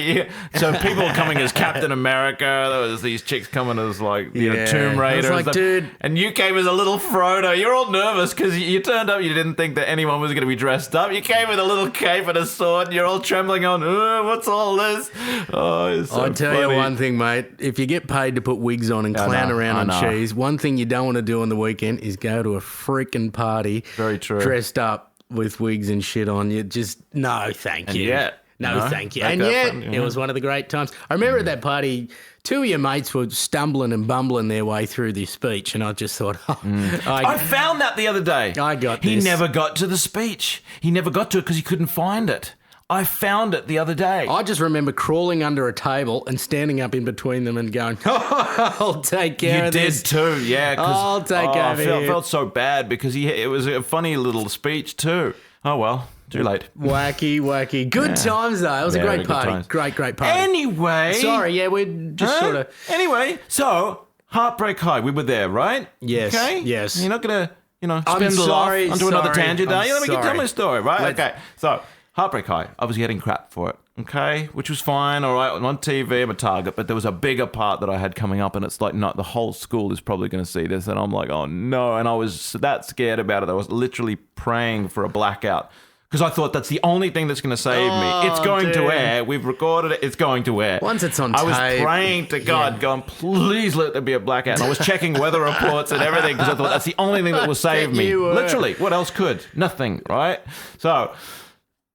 so people were coming as Captain America. There was these chicks coming as like Tomb Raider. I was like, dude. And you came as a little Frodo. You're all nervous because you turned up. You didn't think that anyone was going to be dressed up. You came with a little cape and a sword. And you're all trembling on, what's all this? Oh, it's so I'll tell you one thing, mate. If you get paid to put wigs on and clown around on Cheez, one thing you don't want to do on the weekend is go to a freaking party. Very true. Dressed up with wigs and shit on. You just, no, thank you. No, thank you. And yet, it was one of the great times. I remember at that party, two of your mates were stumbling and bumbling their way through this speech, and I just thought, I found that the other day. I got He this. never got to the speech. He never got to it because he couldn't find it. I found it the other day. I just remember crawling under a table and standing up in between them and going, I'll take care of this. You did too, yeah. I'll take over I here. felt so bad because it was a funny little speech too. Oh, well, too late. Wacky. Good times, though. It was a great party. Great party. Anyway. Sorry, we're just sort of... Anyway, so, Heartbreak High, we were there, right? Yes. Okay? Yes. You're not going to, spin it off onto another tangent, are you? Let me tell my story, right? Okay, so... Heartbreak High, I was getting crap for it, okay? Which was fine, all right, I'm on TV, I'm a target, but there was a bigger part that I had coming up, and it's like, no, the whole school is probably going to see this, and I'm like, oh no, and I was that scared about it, I was literally praying for a blackout, because I thought that's the only thing that's going to save me. It's going to air, we've recorded it, it's going to air. Once it's on I tape. was praying to God, going, please let there be a blackout, and I was checking weather reports and everything, because I thought that's the only thing that will save me. Literally, what else could? Nothing, right? So...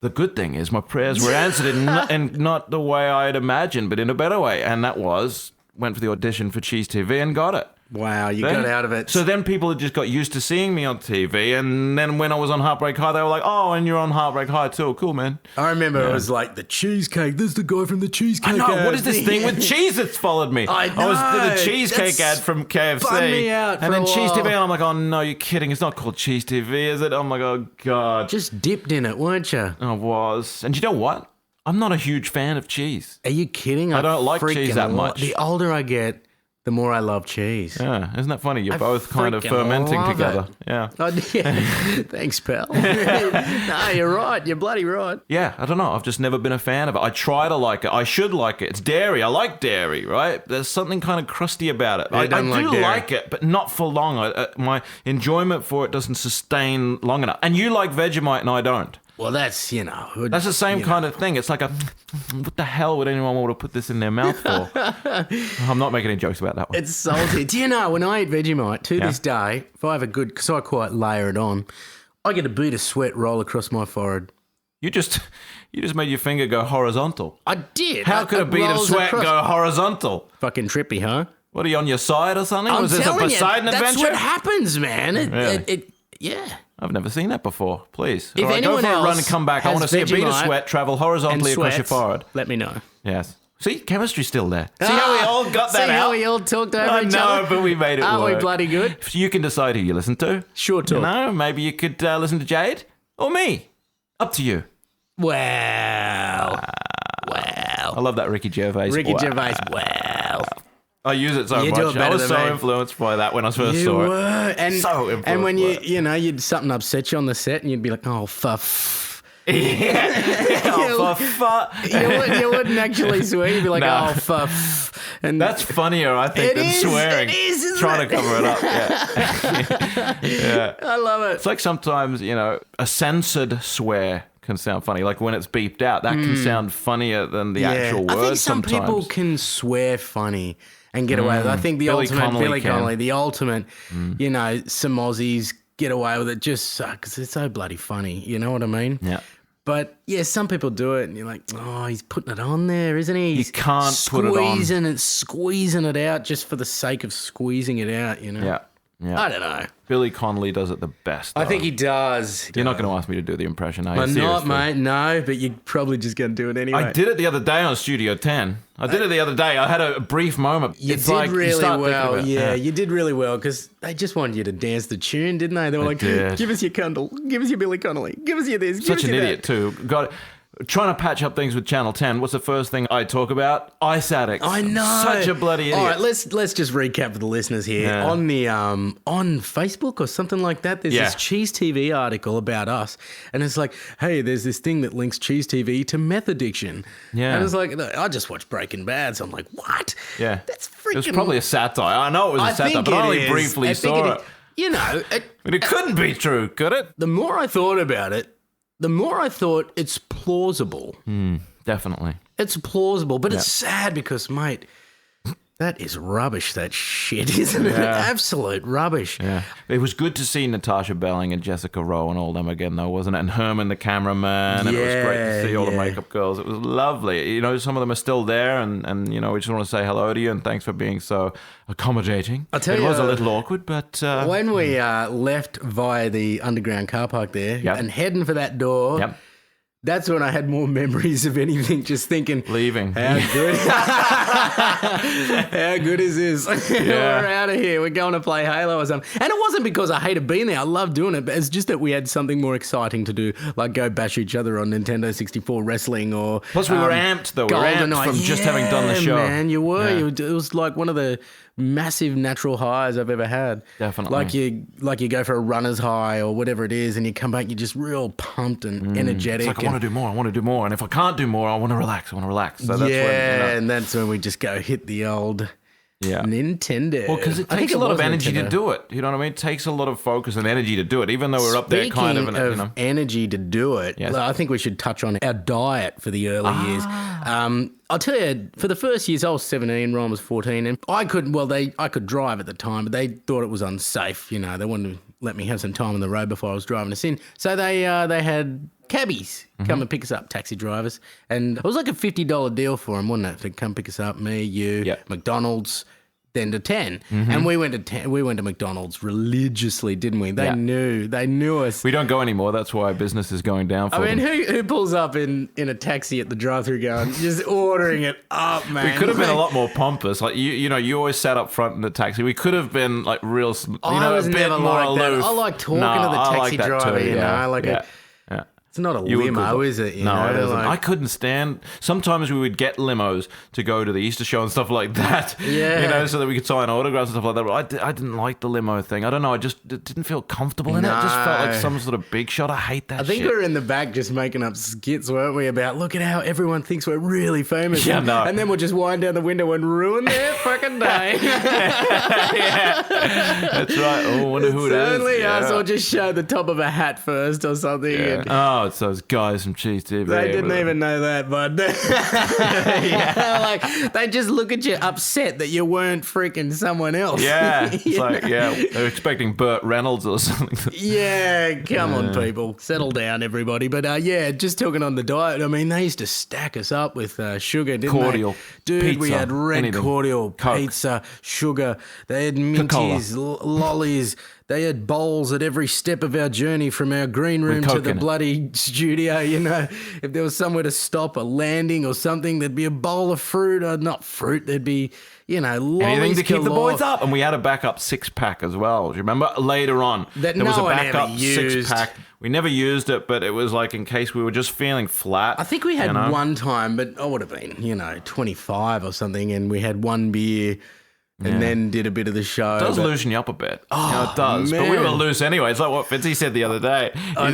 the good thing is my prayers were answered in not the way I had imagined, but in a better way. And that was, went for the audition for Cheez TV and got it. Wow, you got out of it. So then people had just got used to seeing me on TV. And then when I was on Heartbreak High, they were like, oh, and you're on Heartbreak High too. Cool, man. I remember it was like the cheesecake. This is the guy from the cheesecake I know. ad. What is this thing with Cheez that's followed me? I know. I was the cheesecake ad from KFC. Spun me out and then for a Cheez while. TV, and I'm like, oh, no, you're kidding. It's not called Cheez TV, is it? I'm like, oh, God. Just dipped in it, weren't you? I was. And you know what? I'm not a huge fan of cheese. Are you kidding? I don't like cheese that much. The older I get, the more I love cheese. Yeah, isn't that funny? You're I both kind of freaking fermenting love together. it. Yeah. Oh, yeah. Thanks, pal. No, you're right. You're bloody right. Yeah, I don't know. I've just never been a fan of it. I try to like it. I should like it. It's dairy. I like dairy, right? There's something kind of crusty about it. I do like it, but not for long. My enjoyment for it doesn't sustain long enough. And you like Vegemite and I don't. Well, that's, That's the same kind of thing. It's like what the hell would anyone want to put this in their mouth for? I'm not making any jokes about that one. It's salty. Do you know, when I eat Vegemite, to this day, if I have a good, because I quite layer it on, I get a bead of sweat roll across my forehead. You just made your finger go horizontal. I did. How could a bead of sweat go horizontal? Fucking trippy, huh? What, are you on your side or something? I'm Was this a telling Poseidon you, adventure? that's what happens, man. Really? Yeah. I've never seen that before. Please. If All right, go anyone for a run else and come back. I has want to see a bead of Vegemite sweat travel horizontally and across your sweats, forehead. let me know. Yes. See, chemistry's still there. See how we all got that See out? how we all talked over each other? No, but we made it Aren't work. we bloody good? You can decide who you listen to. Sure talk. You know, maybe you could listen to Jade or me. Up to you. Wow. I love that Ricky Gervais. Ricky Gervais. Wow. I use it so You do much. it I better was than so me. influenced by that when I first You saw it. were. And, So influenced and when by you, it. you know, you'd something upset you on the set and you'd be like, oh, fuff. Oh, for fuck. You wouldn't actually swear. You'd be like, No. oh, fuff. And That's funnier, I think, It than is, swearing. it is, isn't Trying it? to cover it up. Yeah. Yeah. I love it. It's like sometimes, a censored swear can sound funny. Like when it's beeped out, that can sound funnier than the actual words I think some sometimes. people can swear funny and get away with it. I think the Billy ultimate Connolly Billy can. Connolly, the ultimate, some Aussies get away with it just because it's so bloody funny. You know what I mean? Yeah. But yeah, some people do it, and you're like, oh, he's putting it on there, isn't he? He's can't put it on. Squeezing it out just for the sake of squeezing it out. You know? Yeah. Yeah. I don't know. Billy Connolly does it the best. I though. think he does. You're not going to ask me to do the impression, are you? I'm not, Seriously. mate. No, but you're probably just going to do it anyway. I did it the other day on Studio 10. I did it the other day. I had a brief moment. You It's did like you really start thinking well. about it. Yeah, you did really well because they just wanted you to dance the tune, didn't they? They were like, did. give us your Cundle, give us your Billy Connolly, give us your this, give Such us an your idiot, that. too. Trying to patch up things with Channel 10. What's the first thing I talk about? Ice addicts. I know. Such a bloody idiot. All right, let's just recap for the listeners here. Yeah. On the on Facebook or something like that, there's this Cheez TV article about us, and it's like, hey, there's this thing that links Cheez TV to meth addiction. Yeah. And it's like, I just watched Breaking Bad, so I'm like, what? Yeah. That's freaking. It was probably a satire. I know it was a satire, but I only briefly saw it. You know, But it couldn't be true, could it? the more I thought about it, the more I thought it's plausible. Definitely. It's plausible, but it's sad because, mate, that is rubbish, that shit, isn't it? Yeah. Absolute rubbish. Yeah. It was good to see Natasha Belling and Jessica Rowe and all them again, though, wasn't it? And Herman, the cameraman. And it was great to see all the makeup girls. It was lovely. Some of them are still there, and we just want to say hello to you and thanks for being so accommodating. I'll tell it you, was a little awkward, but... When we left via the underground car park there and heading for that door... Yep. That's when I had more memories of anything, just thinking... Leaving. How good... How good is this? We're out of here. We're going to play Halo or something. And it wasn't because I hated being there. I loved doing it. But it's just that we had something more exciting to do, like go bash each other on Nintendo 64 wrestling or... Plus we were amped, though. We were amped from just having done the show. Man, you were. Yeah. It was like one of the massive natural highs I've ever had. Definitely. Like you go for a runner's high or whatever it is, and you come back, you're just real pumped and energetic. It's like, I want to do more. And if I can't do more, I want to relax. So that's when, and that's when we just go hit the old Nintendo. Well, because it takes a lot of energy to do it. You know what I mean? It takes a lot of focus and energy to do it, even though we're up there kind of... Speaking of energy to do it, I think we should touch on our diet for the early years. I'll tell you, for the first years, I was 17, Ryan was 14, and I could drive at the time, but they thought it was unsafe. They wanted to let me have some time on the road before I was driving us in. So they had cabbies come and pick us up, taxi drivers, and it was like a $50 deal for them, wasn't it? To come pick us up, me, you, McDonald's, then to 10. And we went to McDonald's religiously, didn't we? They knew us. We don't go anymore. That's why business is going down for them. Who pulls up in a taxi at the drive-thru going, just ordering it up, man? We could have been a lot more pompous. Like you always sat up front in the taxi. We could have been like real, I was a bit never more like aloof. that. I like talking to the taxi driver, Yeah. It's not a You were limo, good. is it? No, it isn't. I couldn't stand... Sometimes we would get limos to go to the Easter show and stuff like that. Yeah. So that we could sign autographs and stuff like that. But I didn't like the limo thing. I don't know. It didn't feel comfortable in it. It just felt like some sort of big shot. I hate that shit. I think we were in the back just making up skits, weren't we, about look at how everyone thinks we're really famous. Yeah, no. And then we'll just wind down the window and ruin their fucking day. That's right. Oh, I wonder who it is. Only us, or just show the top of a hat first or something. Yeah. And Oh, it's those guys from Cheez TV. they didn't even know that, bud. Like, they just look at you upset that you weren't freaking someone else. Yeah. It's like, they're expecting Burt Reynolds or something. Yeah, come on, people. Settle down, everybody. But just talking on the diet, I mean, they used to stack us up with sugar, didn't Cordial, they? Dude, pizza, we had red anything. cordial, Coke. pizza, sugar. They had minties, lollies. They had bowls at every step of our journey from our green room to the bloody studio. If there was somewhere to stop, a landing or something, there'd be a bowl of fruit, or not fruit, there'd be, lollies Anything to keep the galore. boys up. And we had a backup 6-pack as well. Do you remember? Later on, That there was no a one backup ever used. 6-pack. We never used it, but it was like in case we were just feeling flat. I think we had one time, but I would have been, 25 or something, and we had one beer and then did a bit of the show. It does loosen you up a bit. Oh, it does. man. But we were loose anyway. It's like what Fitzy said the other day. Oh, you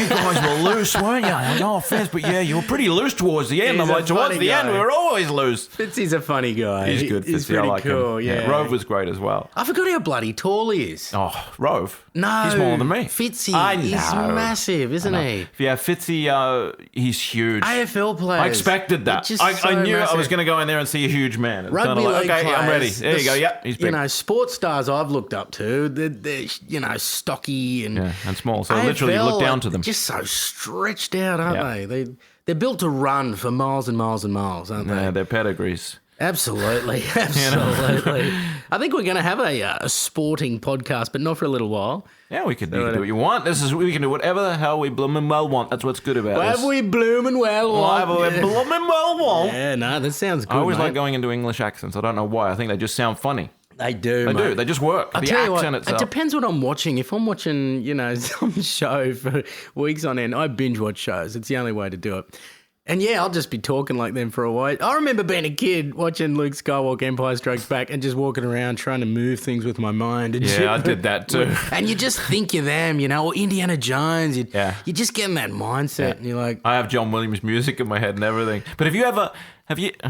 guys were loose, weren't you? No offense, but yeah, you were pretty loose towards the end. He's I'm like, towards the end, we were always loose. Fitzy's a funny guy. He's good, Fitzy. He's pretty I like cool, him. yeah. Rove was great as well. I forgot how bloody tall he is. Oh, Rove? No. He's smaller than me. Fitzy. I know. He's massive, isn't he? Yeah, Fitzy, he's huge. AFL players. I expected that. I knew I was going to go in there and see a huge man. It's Rugby league okay, players, I'm ready. There you go. Yep, he's big. You know, sports stars I've looked up to, they're stocky and small. So AFL, literally you look down to them. Just so stretched out, aren't they? They're built to run for miles and miles and miles, aren't they? Yeah, they're pedigrees. Absolutely. I think we're going to have a sporting podcast, but not for a little while. Yeah, you can do what you want. We can do whatever the hell we bloomin' well want. That's what's good about this. Whatever we bloomin' well want. Whatever we bloomin' well want. Yeah, no, that sounds good. I always like going into English accents. I don't know why. I think they just sound funny. They do, They do. They just work. I'll the tell you accent what, itself. it depends what I'm watching. If I'm watching, some show for weeks on end, I binge watch shows. It's the only way to do it. And yeah, I'll just be talking like them for a while. I remember being a kid watching Luke Skywalker Empire Strikes Back and just walking around trying to move things with my mind. And I did that too. And you just think you're them, or Indiana Jones. You just get in that mindset and you're like... I have John Williams music in my head and everything. But all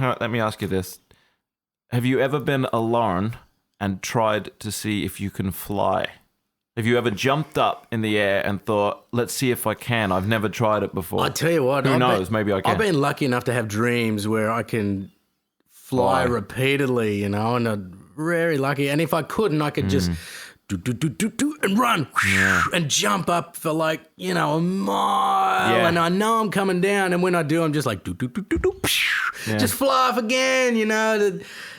right, let me ask you this. Have you ever been alone and tried to see if you can fly? Have you ever jumped up in the air and thought, let's see if I can? I've never tried it before. I tell you what. Who knows? Maybe I can. I've been lucky enough to have dreams where I can fly repeatedly, and I'm very lucky. And if I couldn't, I could just do and run and jump up for a mile. Yeah. And I know I'm coming down. And when I do, I'm just like, just fly off again,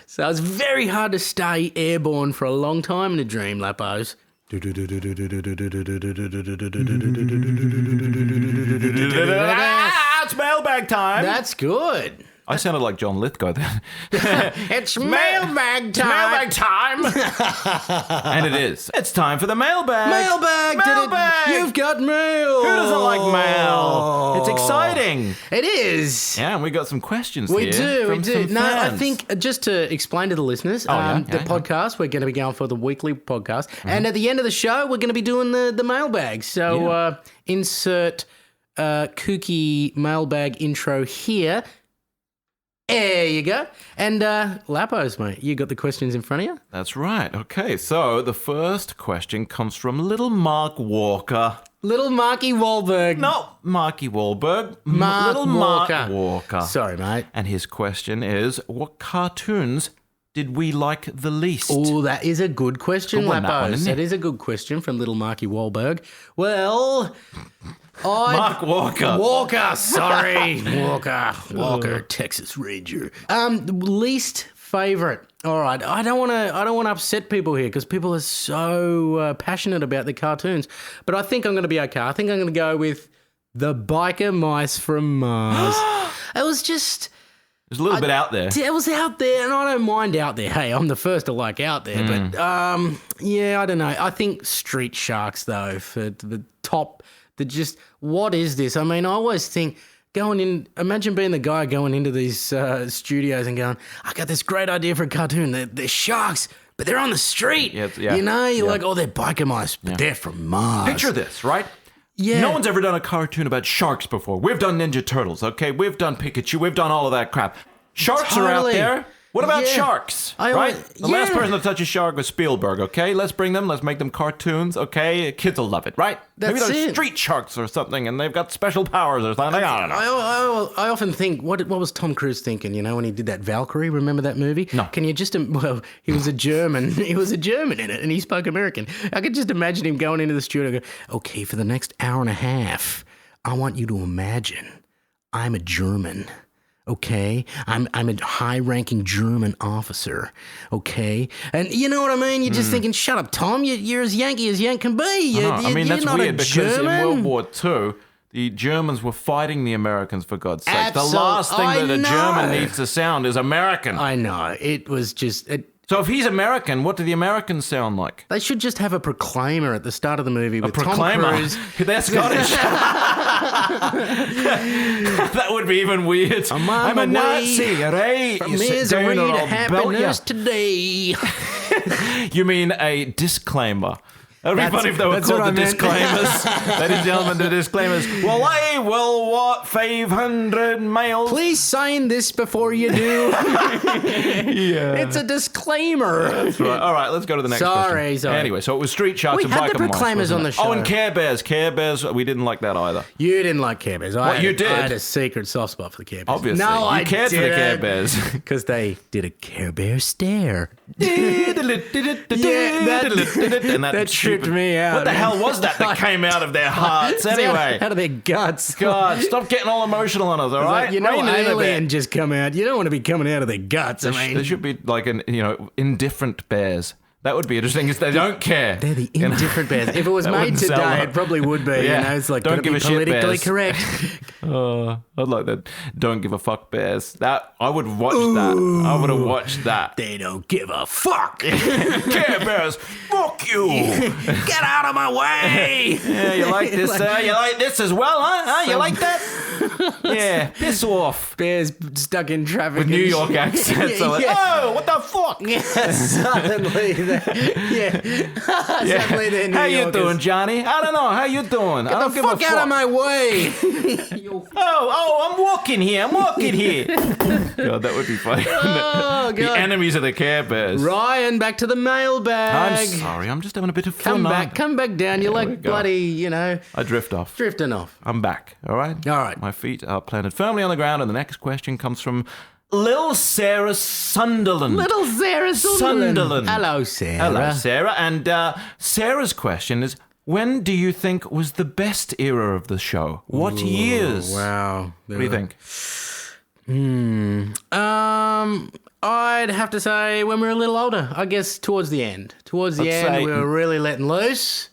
So it's very hard to stay airborne for a long time in a dream, Lappos. It's mailbag time. That's good. I sounded like John Lithgow then. It's mailbag time. Mailbag time. And it is. It's time for the mailbag. Mailbag. You've got mail. Who doesn't like mail? It's exciting. It is. Yeah, and we got some questions We here. do. Some No, I fans. think just to explain to the listeners, the podcast, we're going to be going for the weekly podcast. And at the end of the show, we're going to be doing the mailbag. So insert kooky mailbag intro here. There you go. And Lappos, mate, you got the questions in front of you? That's right. Okay, so the first question comes from little Mark Walker. Little Marky Wahlberg. Not Marky Wahlberg. Little Mark Walker. Sorry, mate. And his question is, what cartoons did we like the least? Oh, that is a good question, Good one, that one, Lappos. isn't it? That is a good question from little Marky Wahlberg. Well... Mark Walker. Walker, Texas Ranger. Least favorite. All right, I don't want to upset people here because people are so passionate about the cartoons, but I think I'm going to be okay. I think I'm going to go with the Biker Mice from Mars. It was just. It was a little bit out there. It was out there, and I don't mind out there. Hey, I'm the first to like out there, but I don't know. I think Street Sharks though for the top. What is this? I mean, I always think imagine being the guy going into these studios and going, I got this great idea for a cartoon. They're sharks, but they're on the street. Yeah. You're like, they're biker mice, but they're from Mars. Picture this, right? Yeah. No one's ever done a cartoon about sharks before. We've done Ninja Turtles, okay? We've done Pikachu. We've done all of that crap. Sharks are out Totally. there. What about Yeah. sharks? I Right? always- The last yeah. person to touch a shark was Spielberg, okay? Let's bring them. Let's make them cartoons, okay? Kids will love it, right? Maybe That's they're it. street sharks or something, and they've got special powers or something. I don't know. I often think, what was Tom Cruise thinking, when he did that Valkyrie? Remember that movie? No. Can you just, he was a German. He was a German in it, and he spoke American. I could just imagine him going into the studio and go, okay, for the next hour and a half, I want you to imagine I'm a German. Okay, I'm a high-ranking German officer. Okay, and you know what I mean. You're just thinking, "Shut up, Tom. You're as Yankee as Yank can be." I mean, that's you're not weird a because German. in World War II, the Germans were fighting the Americans, for God's sake. The Absol- last thing I that a German know. needs to sound is American. I know it was just. So if he's American, what do the Americans sound like? They should just have a proclaimer at the start of the movie with Proclaimer? Tom Cruise. They're Scottish. That would be even weird. I'm a Nazi, right? From You sit down misery or to I'll belt happiness ya. today. You mean a disclaimer? That would be funny if they were that's what called the I meant. disclaimers. Ladies and gentlemen, the disclaimers. Well, I will walk 500 miles. Please sign this before you do. Yeah. It's a disclaimer. That's right. All right, let's go to the next Sorry. Anyway, so it was Street Sharks We and had Black the and White, proclaimers wasn't on the it? show. Oh, and Care Bears. Care Bears, we didn't like that either. You didn't like Care Bears. You did? I had a secret soft spot for the Care Bears. Obviously. No, You I cared for the Care didn't. Bears. Because they did a Care Bear stare. And that tripped me out. What the hell was that came out of their hearts anyway? Out of their guts. God, stop getting all emotional on us, all right? Like, you know, Rein it in a bit. alien just come out. You don't want to be coming out of their guts. There should be like indifferent bears. That would be interesting because they don't care. They're the indifferent bears. If it was That made wouldn't sell today, well. it probably would be. Yeah. You know, it's like, Don't gotta give be a shit politically bears. correct. I'd like that. Don't give a fuck bears. That I would watch that. I would have watched that. They don't give a fuck. Care Bears, fuck you. Get out of my way. Yeah, you like this? You like this as well, huh? You like that? Yeah, piss off. Bears stuck in traffic. With New York accents. Yeah, I'm like, yeah. oh, what the fuck? Suddenly, suddenly they're New How you Yorkers. doing, Johnny? I don't know. How you doing? I Get don't the give a fuck fuck. out of my way. Oh, I'm walking here. God, that would be funny. Oh, The God. enemies of the Care Bears. Ryan, back to the mailbag. I'm sorry. I'm just having a bit of fun. Come back down. You're we like go. bloody, I drift off. drifting off. I'm back. All right? All right. My feet are planted firmly on the ground, and the next question comes from Lil Sarah Sunderland. Little Sarah Sunderland. Sunderland. Hello, Sarah. Hello, Sarah. And Sarah's question is, when do you think was the best era of the show? What years? Wow. What do you think? I'd have to say when we were a little older. I guess towards the end. Towards the I'd end, say- we were really letting loose.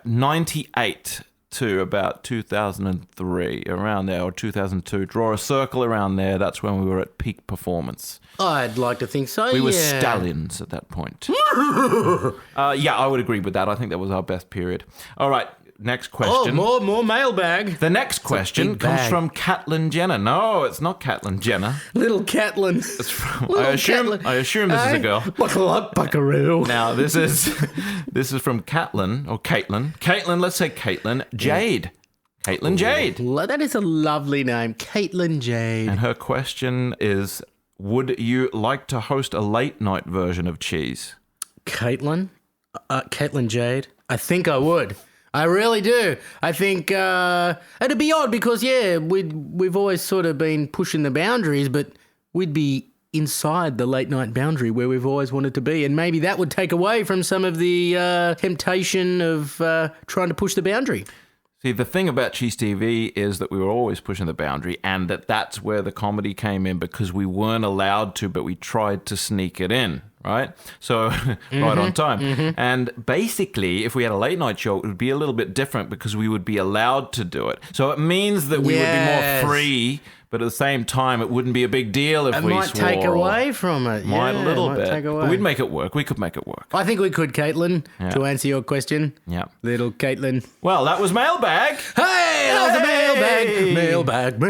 98 to about 2003, around there, or 2002. Draw a circle around there. That's when we were at peak performance. I'd like to think so. We were stallions at that point. Yeah, I would agree with that. I think that was our best period. All right, next question. Oh, more mailbag. The next question big comes bag. from Caitlyn Jenner. No, it's not Caitlyn Jenner. Little Caitlyn. It's from, Little I assume Caitlyn. this is a Hey, girl. Buckle up, buckaroo. Now this is from Caitlyn or Caitlyn. Caitlyn, let's say Caitlyn Jade. Caitlyn Jade. That is a lovely name. Caitlyn Jade. And her question is, would you like to host a late night version of Cheez? Caitlyn? Caitlyn Jade? I think I would. I really do. I think it'd be odd because, we've always sort of been pushing the boundaries, but we'd be inside the late night boundary where we've always wanted to be. And maybe that would take away from some of the temptation of trying to push the boundary. See, the thing about Cheez TV is that we were always pushing the boundary, and that's where the comedy came in because we weren't allowed to, but we tried to sneak it in, right? So, right on time. And basically, if we had a late night show, it would be a little bit different because we would be allowed to do it. So it means that we would be more free, but at the same time, it wouldn't be a big deal if It we might swore. take away from it. Might a little might bit. take away. But we'd make it work. We could make it work. I think we could, Caitlyn, to answer your question. Yeah. Little Caitlyn. Well, that was Mailbag. Hey, that was a Hey! mailbag.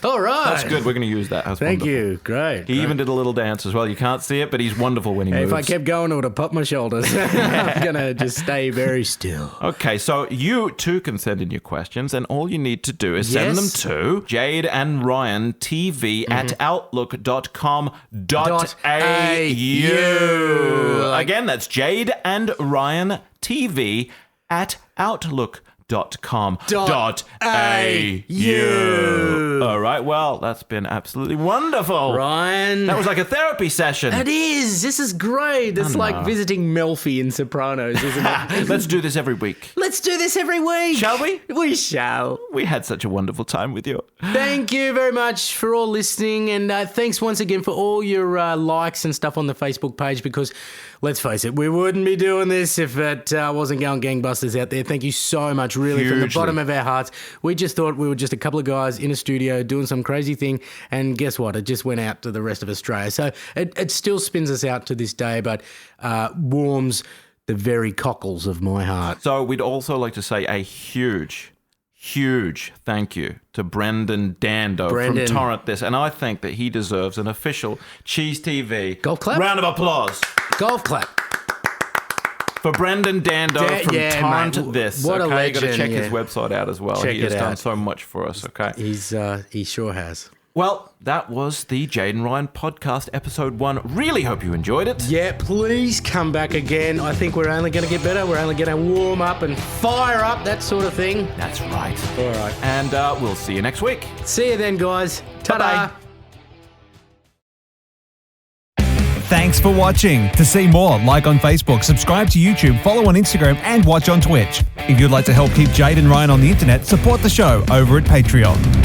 All right. That's good. We're going to use that. That's Thank wonderful. you. Great. He even did a little dance as well. You can't see it, but he's wonderful when he moves. If I kept going, it would have popped my shoulders. I'm going to just stay very still. Okay, so you too can send in your questions, and all you need to do is send them Yes. to Jade and Ryan TV at outlook.com.au. Again, that's Jade and Ryan TV at outlook.com.au. All right, well, that's been absolutely wonderful. Ryan. That was like a therapy session. It is. This is great. It's like visiting Melfi in Sopranos, isn't it? Let's do this every week. Let's do this every week. Shall we? We shall. We had such a wonderful time with you. Thank you very much for all listening, and thanks once again for all your likes and stuff on the Facebook page, because let's face it, we wouldn't be doing this if it wasn't going gangbusters out there. Thank you so much. really, from the Hugely. bottom of our hearts. We just thought we were just a couple of guys in a studio doing some crazy thing, and guess what? It just went out to the rest of Australia. So it still spins us out to this day, but warms the very cockles of my heart. So we'd also like to say a huge thank you to Brendan Dando from Torrent This, and I think that he deserves an official Cheez TV golf clap. Round of applause. Golf clap. For Brendan Dando from Torrent mate. This. What a okay, legend, you got to check his website out as well. Check He has it done out. so much for us, okay? He sure has. Well, that was the Jade and Ryan podcast, episode 1. Really hope you enjoyed it. Yeah, please come back again. I think we're only going to get better. We're only going to warm up and fire up, that sort of thing. That's right. All right. And we'll see you next week. See you then, guys. Ta-da. Bye-bye. Thanks for watching. To see more, like on Facebook, subscribe to YouTube, follow on Instagram, and watch on Twitch. If you'd like to help keep Jade and Ryan on the internet, support the show over at Patreon.